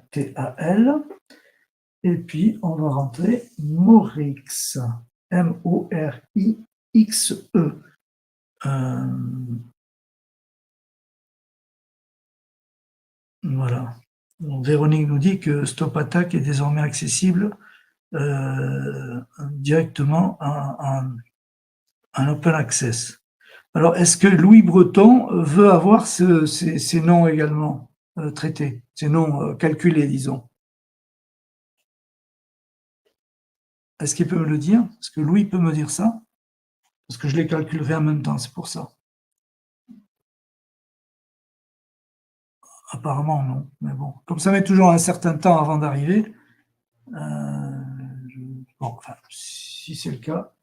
Et puis, on va rentrer Morix, Morixe. Voilà. Donc, Véronique nous dit que Stopattac est désormais accessible directement en open access. Alors, est-ce que Louis Breton veut avoir ces noms également traités, ces noms calculés, disons? Est-ce qu'il peut me le dire? Est-ce que Louis peut me dire ça? Parce que je les calculerai en même temps, c'est pour ça. Apparemment, non. Mais bon, comme ça met toujours un certain temps avant d'arriver, bon, enfin, si c'est le cas,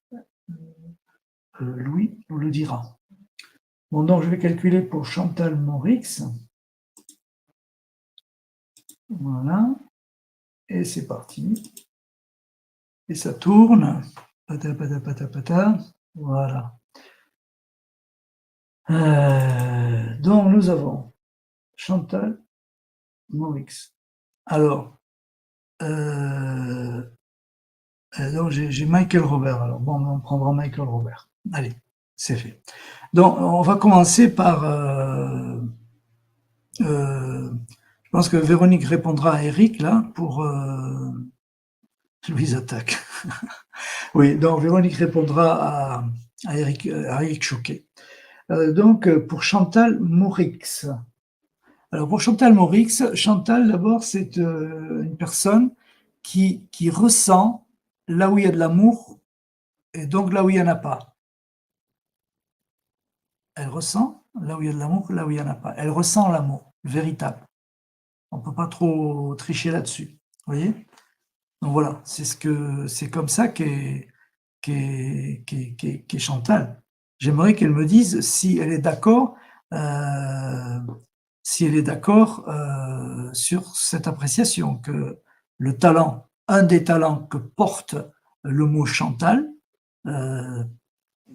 Louis nous le dira. Bon, donc je vais calculer pour Chantal Morix. Voilà. Et c'est parti. Et ça tourne. Pata, pata, pata, pata. Voilà. Donc nous avons Chantal Morix. Alors, donc j'ai Michael Robert. Alors bon, on prendra Michael Robert. Allez, c'est fait. Donc on va commencer par je pense que Véronique répondra à Eric là pour Louise attaque. Oui, donc Véronique répondra à Eric Choquet. Donc pour Chantal Morix. Alors pour Chantal Morix, Chantal d'abord c'est une personne qui ressent là où il y a de l'amour et donc là où il n'y en a pas. Elle ressent là où il y a de l'amour, là où il n'y en a pas. Elle ressent l'amour, le véritable. On ne peut pas trop tricher là-dessus. Vous voyez? Donc voilà, c'est comme ça qu'est Chantal. J'aimerais qu'elle me dise si elle est d'accord, si elle est d'accord, sur cette appréciation que le talent un des talents que porte le mot Chantal, heu,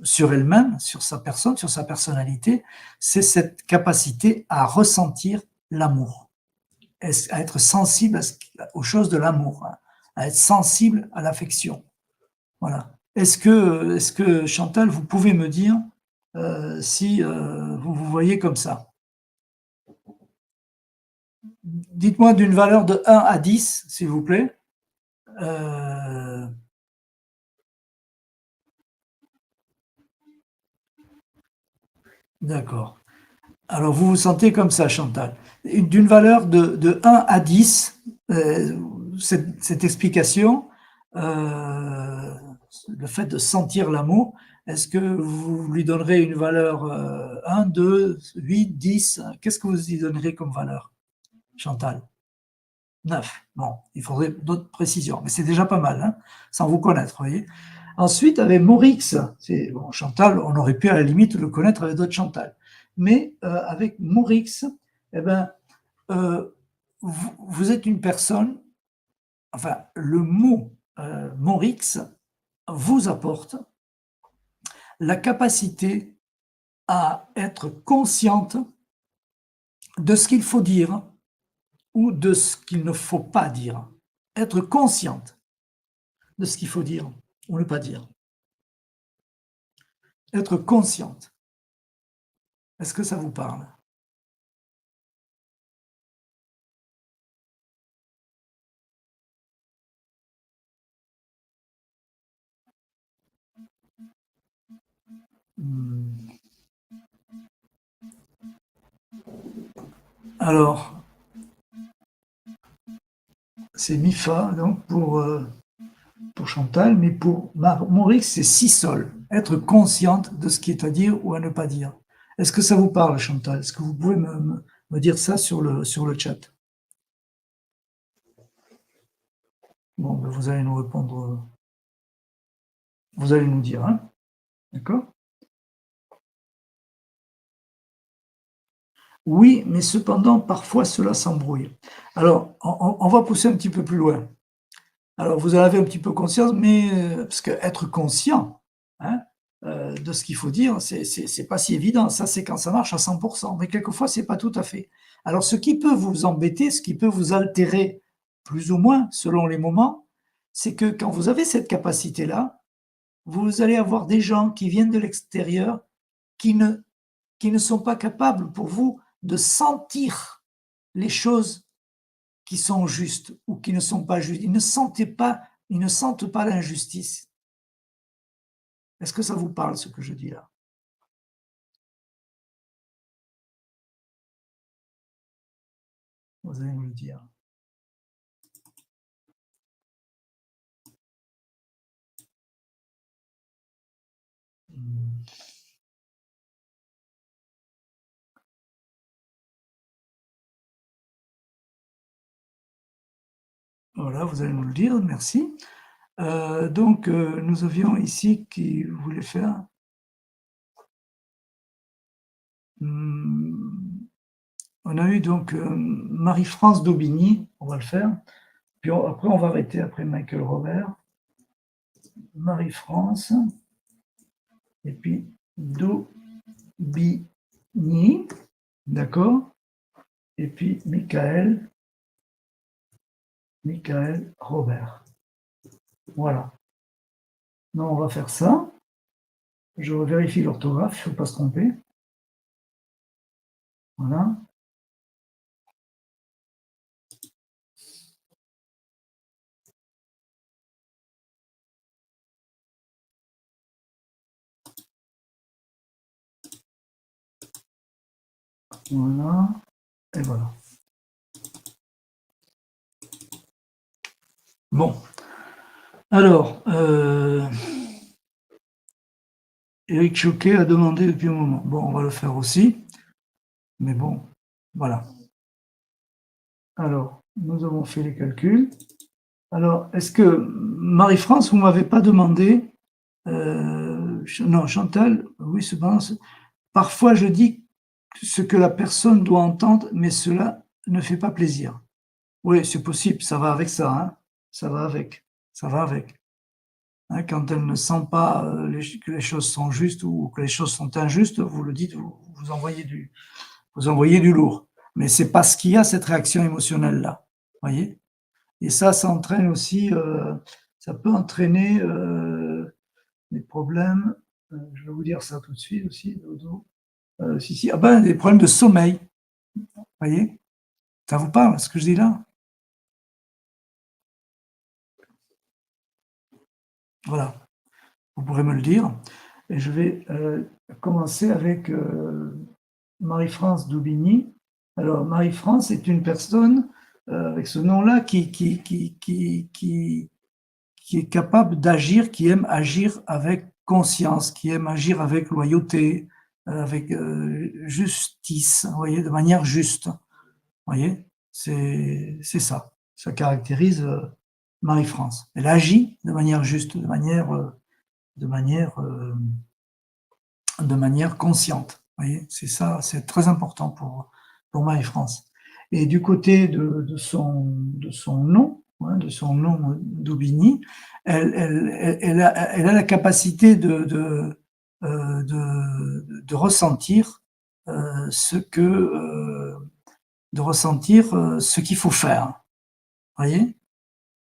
sur elle-même, sur sa personne, sur sa personnalité, c'est cette capacité à ressentir l'amour, à être sensible aux choses de l'amour, hein, à être sensible à l'affection. Voilà. Est-ce que Chantal, vous pouvez me dire, si, vous vous voyez comme ça? Dites-moi d'une valeur de 1 à 10, s'il vous plaît. Heu, d'accord. Alors vous vous sentez comme ça, Chantal. D'une valeur de 1 à 10, cette explication, le fait de sentir l'amour, est-ce que vous lui donnerez une valeur, 1, 2, 8, 10? Qu'est-ce que vous y donnerez comme valeur, Chantal? 9. Bon, il faudrait d'autres précisions, mais c'est déjà pas mal, hein, sans vous connaître, vous voyez? Ensuite, avec Morix, c'est bon, Chantal, on aurait pu à la limite le connaître avec d'autres Chantal. Mais avec Morix, eh ben, vous êtes une personne, enfin, le mot Morix vous apporte la capacité à être consciente de ce qu'il faut dire ou de ce qu'il ne faut pas dire. Être consciente de ce qu'il faut dire ou ne pas dire. Être consciente. Est-ce que ça vous parle? Hmm. Alors, c'est mi fa donc pour Chantal, mais pour Maurice, c'est si sol. Être consciente de ce qui est à dire ou à ne pas dire. Est-ce que ça vous parle, Chantal? Est-ce que vous pouvez me dire ça sur le chat? Bon, ben, vous allez nous répondre, vous allez nous dire, hein? D'accord? Oui, mais cependant, parfois cela s'embrouille. Alors, on va pousser un petit peu plus loin. Alors, vous en avez un petit peu conscience, mais parce qu'être conscient, hein, de ce qu'il faut dire, c'est pas si évident. Ça, c'est quand ça marche à 100 mais quelquefois, c'est pas tout à fait. Alors, ce qui peut vous embêter, ce qui peut vous altérer plus ou moins selon les moments, c'est que quand vous avez cette capacité-là, vous allez avoir des gens qui viennent de l'extérieur qui ne qui ne sont pas capables pour vous de sentir les choses qui sont justes ou qui ne sont pas justes. Ils ne sentent pas l'injustice. Est-ce que ça vous parle ce que je dis là? Vous allez me le dire. Mmh. Voilà, vous allez nous le dire, merci. Donc, nous avions ici qui voulait faire, mmh, on a eu donc, Marie-France Daubigny, on va le faire, puis après on va arrêter après Michael Robert. Marie-France et puis Daubigny, d'accord? Et puis Michael Robert. Voilà. Non, on va faire ça. Je vérifie l'orthographe, il ne faut pas se tromper. Voilà, voilà, et voilà. Bon, alors, Éric Choquet a demandé depuis un moment. Bon, on va le faire aussi, mais bon, voilà. Alors, nous avons fait les calculs. Alors, est-ce que Marie-France, vous m'avez pas demandé, non, Chantal, oui, cependant, parfois je dis ce que la personne doit entendre, mais cela ne fait pas plaisir. Oui, c'est possible, ça va avec ça, hein. Ça va avec, ça va avec. Hein, quand elle ne sent pas, que les choses sont justes ou que les choses sont injustes, vous le dites, vous envoyez du lourd. Mais c'est parce qu'il y a cette réaction émotionnelle-là, voyez? Et ça entraîne aussi, ça peut entraîner, des problèmes, je vais vous dire ça tout de suite aussi, dodo. Si, ah ben, des problèmes de sommeil, voyez? Ça vous parle, ce que je dis là? Voilà, vous pourrez me le dire et je vais, commencer avec, Marie-France Daubigny. Alors Marie-France est une personne, avec ce nom-là qui est capable d'agir, qui aime agir avec conscience, qui aime agir avec loyauté, avec, justice, vous voyez? De manière juste, vous voyez? C'est ça. Ça caractérise, Marie-France. Elle agit de manière juste, de manière, de manière consciente. Vous voyez, c'est ça, c'est très important pour Marie-France. Et du côté de son nom, hein, de son nom d'Aubigny, elle a la capacité de ressentir ce que de ressentir ce qu'il faut faire. Vous voyez?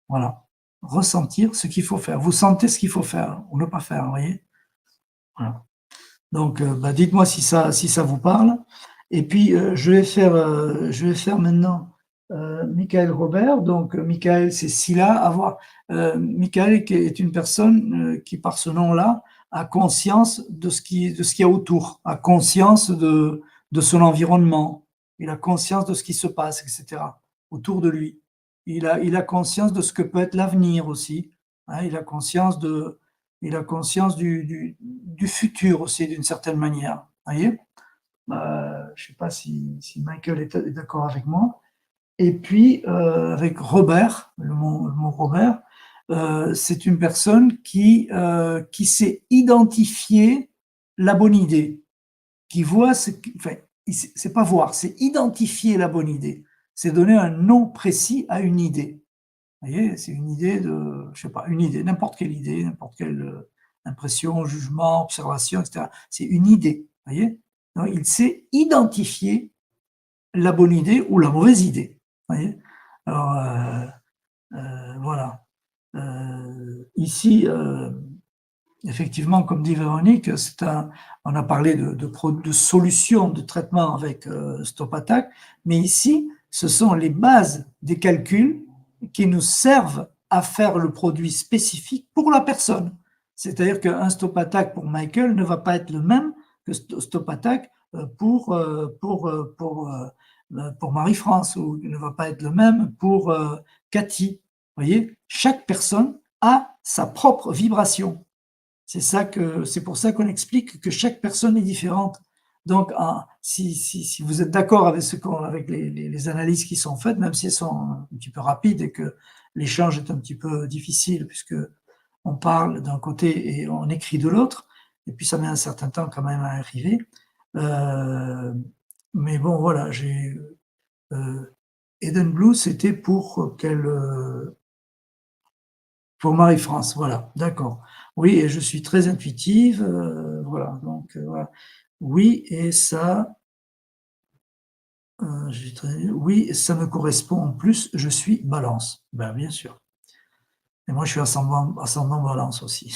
Voilà. Ressentir ce qu'il faut faire. Vous sentez ce qu'il faut faire ou ne pas faire, vous voyez? Voilà. Donc, bah, dites-moi si ça vous parle. Et puis, je vais faire maintenant Michael Robert. Donc, Michael, c'est Scylla. Michael qui est une personne qui, par ce nom-là, a conscience de ce qu'il y a autour, a conscience de son environnement, il a conscience de ce qui se passe, etc., autour de lui. Il a conscience de ce que peut être l'avenir aussi. Hein, il a conscience du futur aussi, d'une certaine manière. Vous voyez? Je ne sais pas si Michael est d'accord avec moi. Et puis, avec Robert, le mot Robert, c'est une personne qui sait identifier la bonne idée, qui voit ce qui, enfin, c'est pas voir, c'est identifier la bonne idée. C'est donner un nom précis à une idée. Vous voyez, c'est une idée de, je sais pas, une idée, n'importe quelle idée, n'importe quelle impression, jugement, observation, etc. C'est une idée, vous voyez. Donc, il sait identifier la bonne idée ou la mauvaise idée, vous voyez. Alors, voilà. Ici, effectivement, comme dit Véronique, on a parlé de solutions de traitement avec Stop Attack, mais ici, ce sont les bases des calculs qui nous servent à faire le produit spécifique pour la personne. C'est-à-dire qu'un Stop Attack pour Michael ne va pas être le même que Stop Attack pour Marie-France, ou ne va pas être le même pour Cathy. Vous voyez, chaque personne a sa propre vibration. C'est pour ça qu'on explique que chaque personne est différente. Donc, si vous êtes d'accord avec, avec les analyses qui sont faites, même si elles sont un petit peu rapides et que l'échange est un petit peu difficile, puisque on parle d'un côté et on écrit de l'autre, et puis ça met un certain temps quand même à arriver. Mais bon, voilà, Eden Blue, c'était pour Marie-France, voilà, d'accord. Oui, et je suis très intuitive, voilà, donc voilà. Oui, et ça, oui, ça me correspond en plus, je suis Balance. Ben, bien sûr. Et moi, je suis ascendant Balance aussi.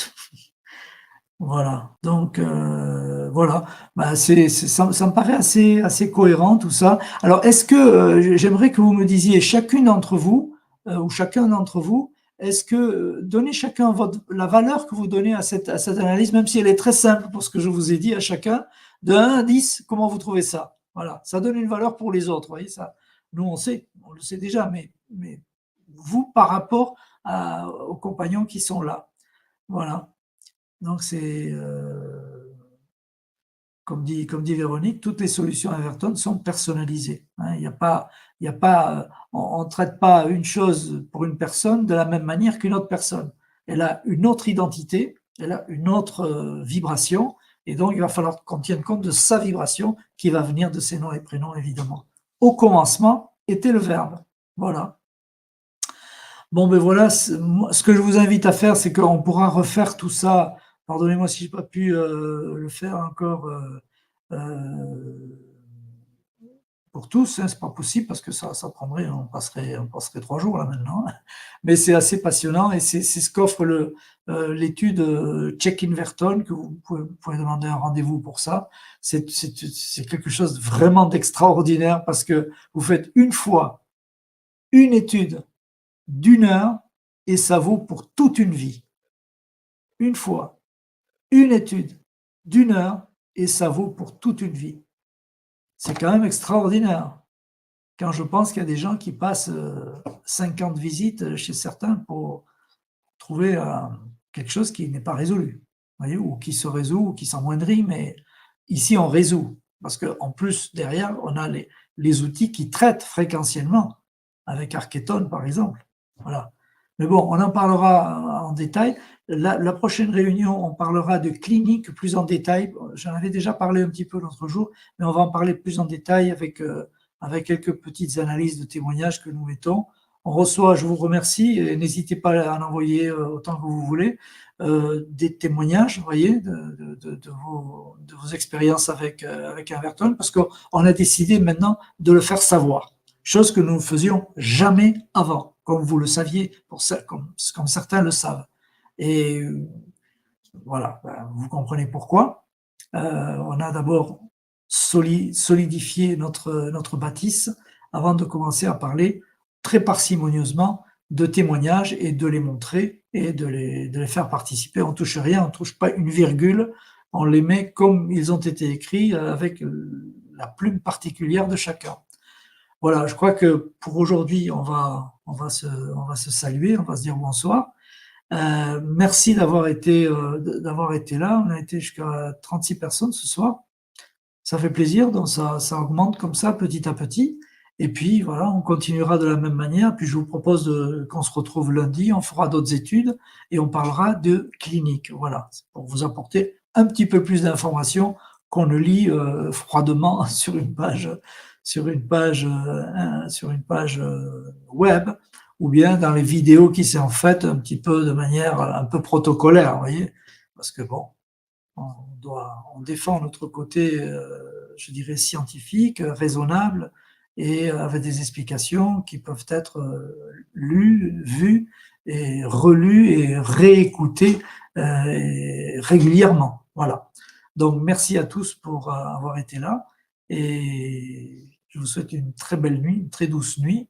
Voilà, donc voilà, bah, ça me paraît assez cohérent tout ça. Alors, est-ce que j'aimerais que vous me disiez chacune d'entre vous ou chacun d'entre vous, est-ce que donnez chacun la valeur que vous donnez à cette analyse, même si elle est très simple pour ce que je vous ai dit à chacun, de 1 à 10, comment vous trouvez ça? Voilà, ça donne une valeur pour les autres, vous voyez ça. Nous, on le sait déjà, mais vous, par rapport aux compagnons qui sont là. Voilà. Donc, comme dit Véronique, toutes les solutions Everton sont personnalisées. Hein. Il y a pas, on ne traite pas une chose pour une personne de la même manière qu'une autre personne. Elle a une autre identité, elle a une autre vibration, et donc il va falloir qu'on tienne compte de sa vibration qui va venir de ses noms et prénoms, évidemment. Au commencement était le verbe. Voilà. Bon, ben voilà, ce que je vous invite à faire, c'est qu'on pourra refaire tout ça. Pardonnez-moi si je n'ai pas pu le faire encore pour tous, hein, c'est pas possible parce que ça prendrait, on passerait 3 jours là maintenant. Mais c'est assez passionnant et c'est ce qu'offre l'étude Check Inverton, que vous pouvez demander un rendez-vous pour ça. C'est quelque chose vraiment d'extraordinaire parce que vous faites une fois une étude d'1 heure et ça vaut pour toute une vie. Une fois, une étude d'1 heure et ça vaut pour toute une vie. C'est quand même extraordinaire. Quand je pense qu'il y a des gens qui passent 50 visites chez certains pour trouver quelque chose qui n'est pas résolu, voyez, ou qui se résout, ou qui s'amoindrit, mais ici on résout. Parce qu'en plus, derrière, on a les outils qui traitent fréquentiellement, avec Archeton par exemple. Voilà. Mais bon, on en parlera en détail. La prochaine réunion, on parlera de clinique plus en détail. J'en avais déjà parlé un petit peu l'autre jour, mais on va en parler plus en détail avec quelques petites analyses de témoignages que nous mettons. On reçoit, je vous remercie, et n'hésitez pas à en envoyer autant que vous voulez, des témoignages, vous voyez, de vos expériences avec Everton, parce qu'on a décidé maintenant de le faire savoir, chose que nous ne faisions jamais avant, comme vous le saviez, comme certains le savent. Et voilà, vous comprenez pourquoi. On a d'abord solidifié notre bâtisse avant de commencer à parler très parcimonieusement de témoignages et de les montrer et de les faire participer. On ne touche rien, on ne touche pas une virgule, on les met comme ils ont été écrits avec la plume particulière de chacun. Voilà, je crois que pour aujourd'hui, on va se saluer, on va se dire bonsoir. Merci d'avoir été là. On a été jusqu'à 36 personnes ce soir. Ça fait plaisir, donc ça augmente comme ça petit à petit. Et puis voilà, on continuera de la même manière. Puis je vous propose qu'on se retrouve lundi, on fera d'autres études et on parlera de clinique. Voilà, pour vous apporter un petit peu plus d'informations qu'on ne lit froidement sur une page web, ou bien dans les vidéos qui sont faites un petit peu de manière un peu protocolaire, vous voyez, parce que bon, on défend notre côté, je dirais, scientifique, raisonnable, et avec des explications qui peuvent être lues, vues, et relues et réécoutées régulièrement. Voilà. Donc, merci à tous pour avoir été là, et je vous souhaite une très belle nuit, une très douce nuit.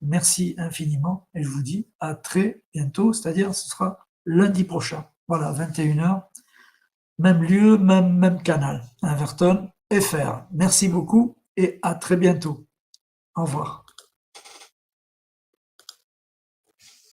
Merci infiniment, et je vous dis à très bientôt, c'est-à-dire ce sera lundi prochain. Voilà, 21 h. Même lieu, même canal, Everton FR. Merci beaucoup et à très bientôt. Au revoir.